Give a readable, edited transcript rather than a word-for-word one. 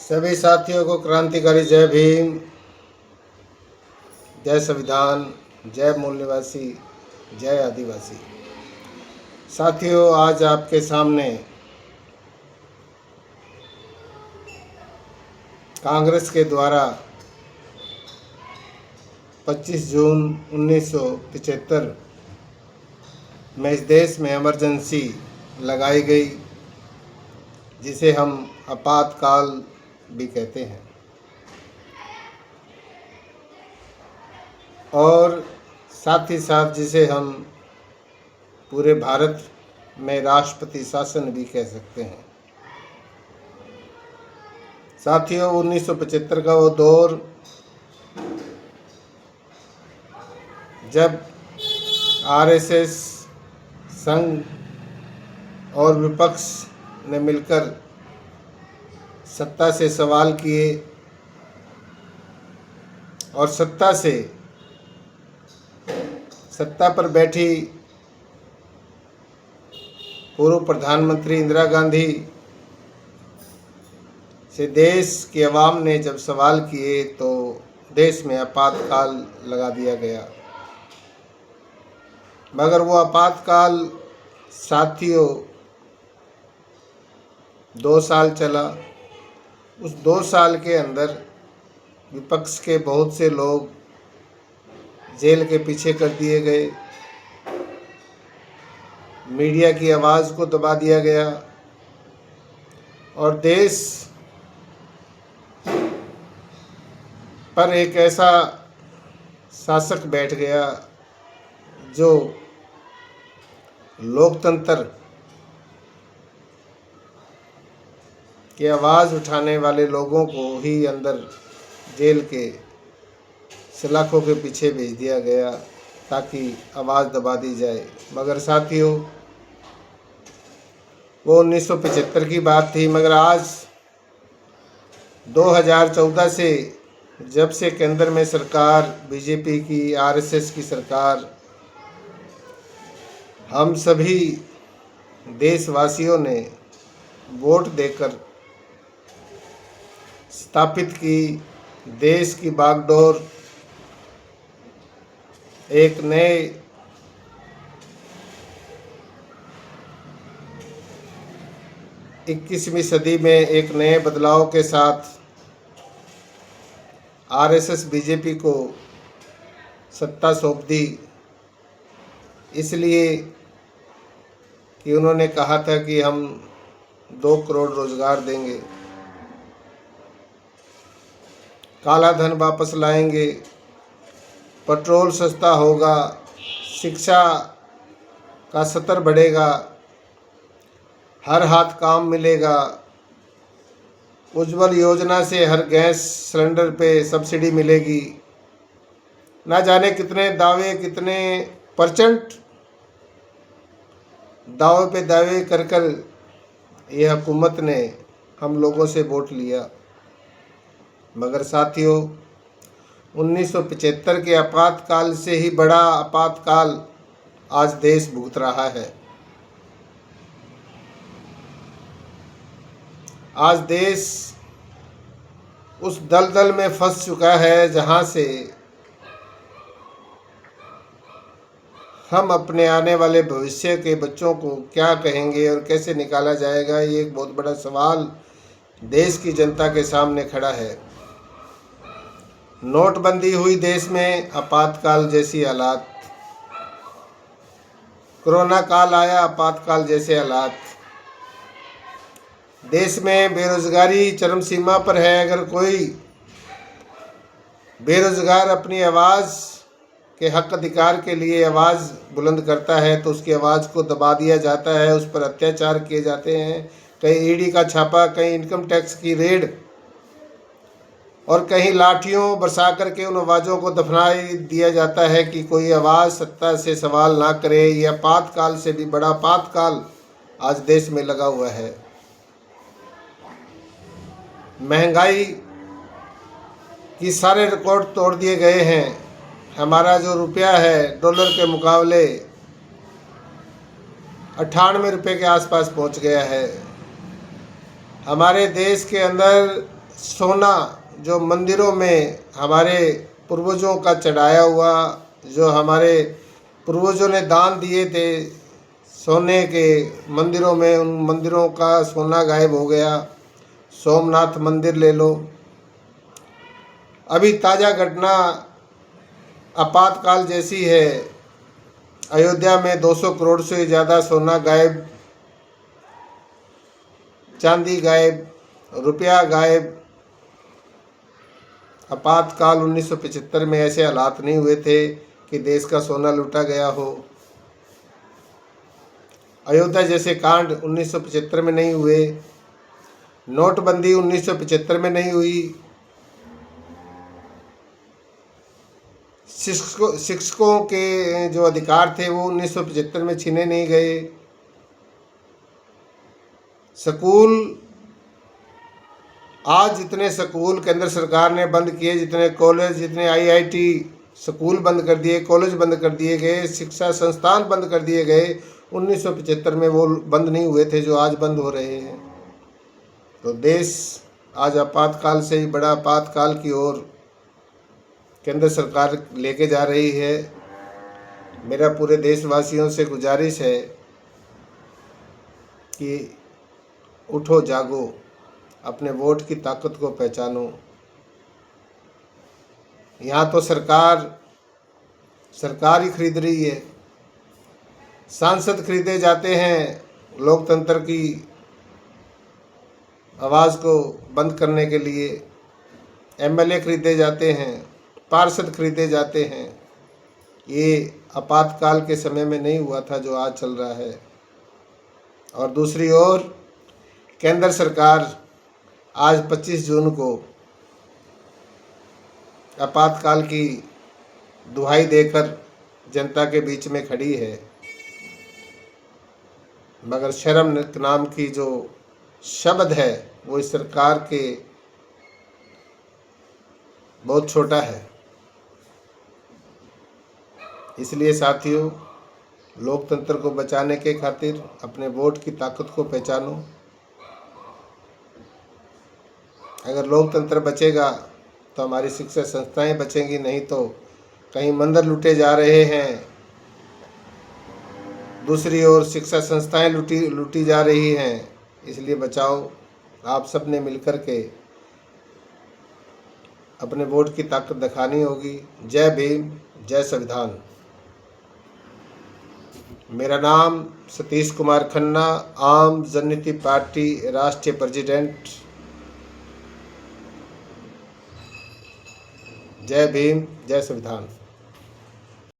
सभी साथियों को क्रांतिकारी जय भीम, जय संविधान, जय मूल निवासी, जय आदिवासी। साथियों, आज आपके सामने कांग्रेस के द्वारा 25 जून 1975 में इस देश में इमरजेंसी लगाई गई, जिसे हम आपातकाल भी कहते हैं, और साथ ही साथ जिसे हम पूरे भारत में राष्ट्रपति शासन भी कह सकते हैं। साथियों, 1975 का वो दौर जब आरएसएस, संघ और विपक्ष ने मिलकर सत्ता से सवाल किए और सत्ता पर बैठी पूर्व प्रधानमंत्री इंदिरा गांधी से देश की आवाम ने जब सवाल किए तो देश में आपातकाल लगा दिया गया। मगर वो आपातकाल साथियों 2 साल चला। उस 2 साल के अंदर विपक्ष के बहुत से लोग जेल के पीछे कर दिए गए, मीडिया की आवाज़ को दबा दिया गया और देश पर एक ऐसा शासक बैठ गया जो लोकतंत्र की आवाज़ उठाने वाले लोगों को ही अंदर जेल के सलाखों के पीछे भेज दिया गया ताकि आवाज़ दबा दी जाए। मगर साथियों, वो 1975 की बात थी। मगर आज 2014 से जब से केंद्र में सरकार बीजेपी की, आरएसएस की सरकार, हम सभी देशवासियों ने वोट देकर स्थापित की, देश की बागडोर एक नए इक्कीसवीं सदी में एक नए बदलाव के साथ आरएसएस बीजेपी को सत्ता सौंप दी, इसलिए कि उन्होंने कहा था कि हम 2 करोड़ रोजगार देंगे, काला धन वापस लाएंगे, पेट्रोल सस्ता होगा, शिक्षा का स्तर बढ़ेगा, हर हाथ काम मिलेगा, उज्ज्वल योजना से हर गैस सिलेंडर पे सब्सिडी मिलेगी। ना जाने कितने दावे, कितने परसेंट दावे पे दावे कर यह हुकूमत ने हम लोगों से वोट लिया। मगर साथियों, 1975 के आपातकाल से ही बड़ा आपातकाल आज देश भुगत रहा है। आज देश उस दलदल में फंस चुका है जहां से हम अपने आने वाले भविष्य के बच्चों को क्या कहेंगे और कैसे निकाला जाएगा, ये एक बहुत बड़ा सवाल देश की जनता के सामने खड़ा है। नोटबंदी हुई देश में, आपातकाल जैसी हालात, कोरोना काल आया, आपातकाल जैसे हालात, देश में बेरोजगारी चरम सीमा पर है। अगर कोई बेरोजगार अपनी आवाज़ के हक अधिकार के लिए आवाज़ बुलंद करता है तो उसकी आवाज़ को दबा दिया जाता है, उस पर अत्याचार किए जाते हैं। कहीं ईडी का छापा, कहीं इनकम टैक्स की रेड और कहीं लाठियों बरसा करके उन आवाज़ों को दफना दिया जाता है कि कोई आवाज़ सत्ता से सवाल ना करे। यह आपातकाल से भी बड़ा आपातकाल आज देश में लगा हुआ है। महंगाई की सारे रिकॉर्ड तोड़ दिए गए हैं। हमारा जो रुपया है डॉलर के मुकाबले 98 रुपये के आसपास पहुंच गया है। हमारे देश के अंदर सोना जो मंदिरों में हमारे पूर्वजों का चढ़ाया हुआ, जो हमारे पूर्वजों ने दान दिए थे सोने के मंदिरों में, उन मंदिरों का सोना गायब हो गया। सोमनाथ मंदिर ले लो, अभी ताज़ा घटना आपातकाल जैसी है। अयोध्या में 200 करोड़ से ज़्यादा सोना गायब, चांदी गायब, रुपया गायब। आपातकाल 1975 में ऐसे हालात नहीं हुए थे कि देश का सोना लूटा गया हो। अयोध्या जैसे कांड 1975 में नहीं हुए। नोटबंदी 1975 में नहीं हुई। शिक्षकों के जो अधिकार थे वो 1975 में छीने नहीं गए। स्कूल, आज जितने स्कूल केंद्र सरकार ने बंद किए, जितने कॉलेज, जितने आईआईटी स्कूल बंद कर दिए, कॉलेज बंद कर दिए गए, शिक्षा संस्थान बंद कर दिए गए, 1975 में वो बंद नहीं हुए थे जो आज बंद हो रहे हैं। तो देश आज आपातकाल से ही बड़ा आपातकाल की ओर केंद्र सरकार लेके जा रही है। मेरा पूरे देशवासियों से गुजारिश है कि उठो, जागो, अपने वोट की ताकत को पहचानो। यहाँ तो सरकार ही खरीद रही है। सांसद खरीदे जाते हैं लोकतंत्र की आवाज़ को बंद करने के लिए, एमएलए खरीदे जाते हैं, पार्षद खरीदे जाते हैं। ये आपातकाल के समय में नहीं हुआ था जो आज चल रहा है। और दूसरी ओर केंद्र सरकार आज 25 जून को आपातकाल की दुहाई देकर जनता के बीच में खड़ी है, मगर शर्म नाम की जो शब्द है वो इस सरकार के बहुत छोटा है। इसलिए साथियों, लोकतंत्र को बचाने के खातिर अपने वोट की ताकत को पहचानो। अगर लोकतंत्र बचेगा तो हमारी शिक्षा संस्थाएं बचेंगी, नहीं तो कहीं मंदिर लूटे जा रहे हैं, दूसरी ओर शिक्षा संस्थाएं लूटी जा रही हैं। इसलिए बचाओ। आप सब ने मिलकर के अपने वोट की ताकत दिखानी होगी। जय भीम, जय संविधान। मेरा नाम सतीश कुमार खन्ना, आम जनता पार्टी राष्ट्रीय प्रेसिडेंट। जय भीम, जय संविधान।